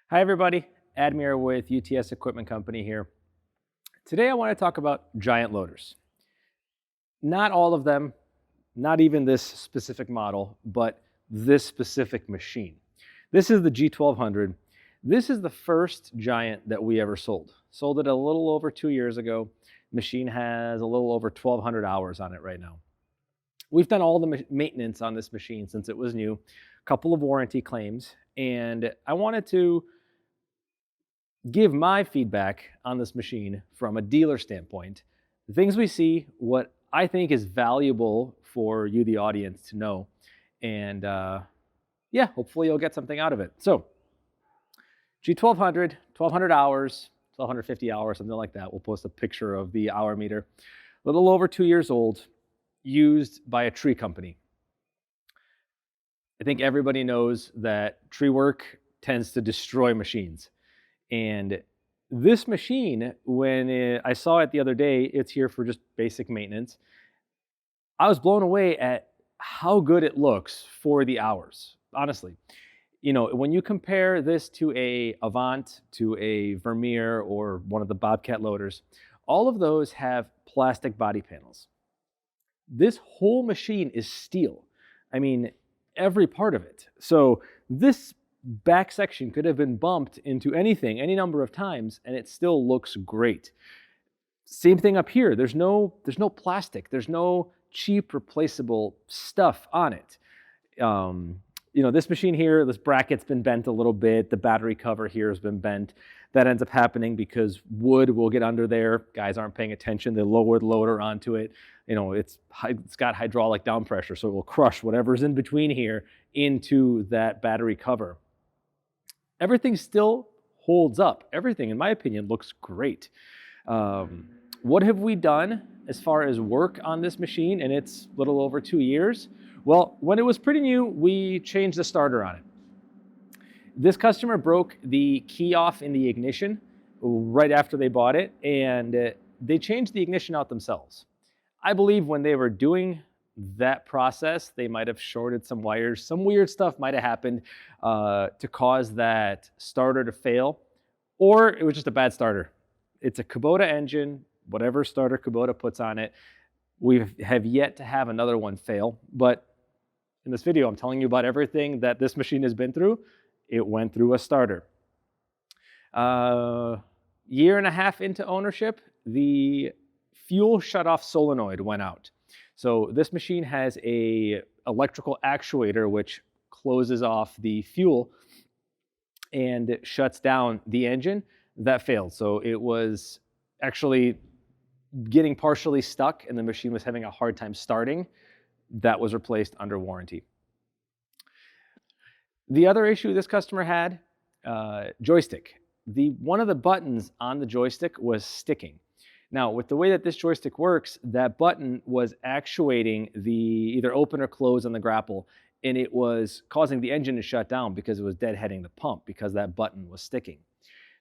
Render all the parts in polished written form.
Hi everybody, Admir with UTS Equipment Company here. Today I want to talk about giant loaders. Not all of them, not even this specific model, but this specific machine. This is the G1200. This is the first giant that we ever sold. Sold it a little over 2 years ago. Machine has a little over 1,200 hours on it right now. We've done all the maintenance on this machine since it was new, a couple of warranty claims, and I wanted to give my feedback on this machine from a dealer standpoint, the things we see, what I think is valuable for you, the audience, to know. And yeah, hopefully you'll get something out of it. So G1200, 1,200 hours, 1,250 hours, something like that. We'll post a picture of the hour meter. A little over 2 years old, used by a tree company. I think everybody knows that tree work tends to destroy machines. And this machine, when I saw it the other day, it's here for just basic maintenance. I was blown away at how good it looks for the hours, honestly. You know, when you compare this to a Avant, to a Vermeer, or one of the Bobcat loaders, all of those have plastic body panels. This whole machine is steel. I mean, every part of it. So this back section could have been bumped into anything any number of times and it still looks great. Same thing up here. There's no plastic. There's no cheap replaceable stuff on it. You know, this machine here, this bracket's been bent a little bit. The battery cover here has been bent. That ends up happening because wood will get under there. Guys aren't paying attention. They lower the loader onto it. You know, it's got hydraulic down pressure, so it will crush whatever's in between here into that battery cover. Everything still holds up. Everything, in my opinion, looks great. What have we done as far as work on this machine? And it's a little over 2 years. Well, when it was pretty new, we changed the starter on it. This customer broke the key off in the ignition right after they bought it, and they changed the ignition out themselves. I believe when they were doing that process, they might have shorted some wires. Some weird stuff might have happened to cause that starter to fail, or it was just a bad starter. It's a Kubota engine, whatever starter Kubota puts on it. We have yet to have another one fail, but in this video, I'm telling you about everything that this machine has been through. It went through a starter. Year and a half into ownership, the fuel shutoff solenoid went out. So this machine has a electrical actuator which closes off the fuel and shuts down the engine. That failed. So it was actually getting partially stuck and the machine was having a hard time starting. That was replaced under warranty. The other issue this customer had, joystick. One of the buttons on the joystick was sticking. Now, with the way that this joystick works, that button was actuating the either open or close on the grapple, and it was causing the engine to shut down because it was deadheading the pump because that button was sticking.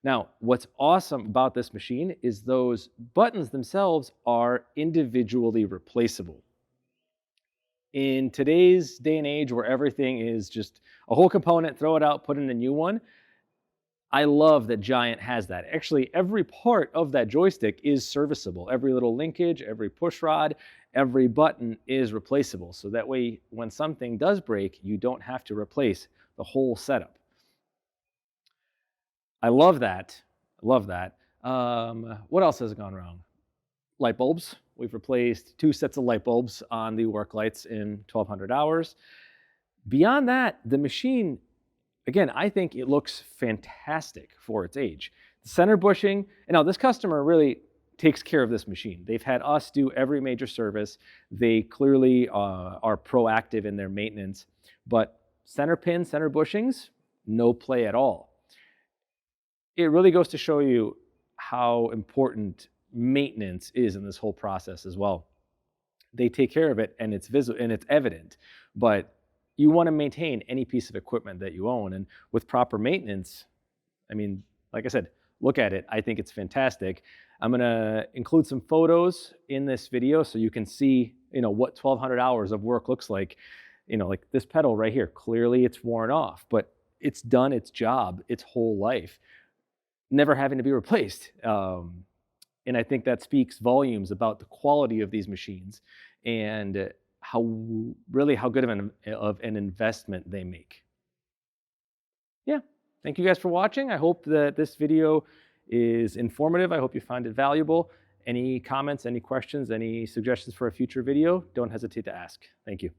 Now, what's awesome about this machine is those buttons themselves are individually replaceable. In today's day and age where everything is just a whole component, throw it out, put in a new one, I love that Giant has that. Actually, every part of that joystick is serviceable. Every little linkage, every push rod, every button is replaceable. So that way, when something does break, you don't have to replace the whole setup. I love that. I love that. What else has gone wrong? Light bulbs. We've replaced 2 sets of light bulbs on the work lights in 1,200 hours. Beyond that, the machine, again, I think it looks fantastic for its age. The center bushing, and now this customer really takes care of this machine. They've had us do every major service. They clearly are proactive in their maintenance, but center pins, center bushings, no play at all. It really goes to show you how important maintenance is in this whole process as well. They take care of it and it's visible and it's evident, but you want to maintain any piece of equipment that you own, and with proper maintenance, I mean, like I said, look at it. I think it's fantastic. I'm going to include some photos in this video so you can see, you know, what 1,200 hours of work looks like. You know, like this pedal right here, clearly it's worn off, but it's done its job its whole life, never having to be replaced. And I think that speaks volumes about the quality of these machines and how good of an investment they make. Yeah, thank you guys for watching. I hope that this video is informative. I hope you find it valuable. Any comments, any questions, any suggestions for a future video, don't hesitate to ask. Thank you.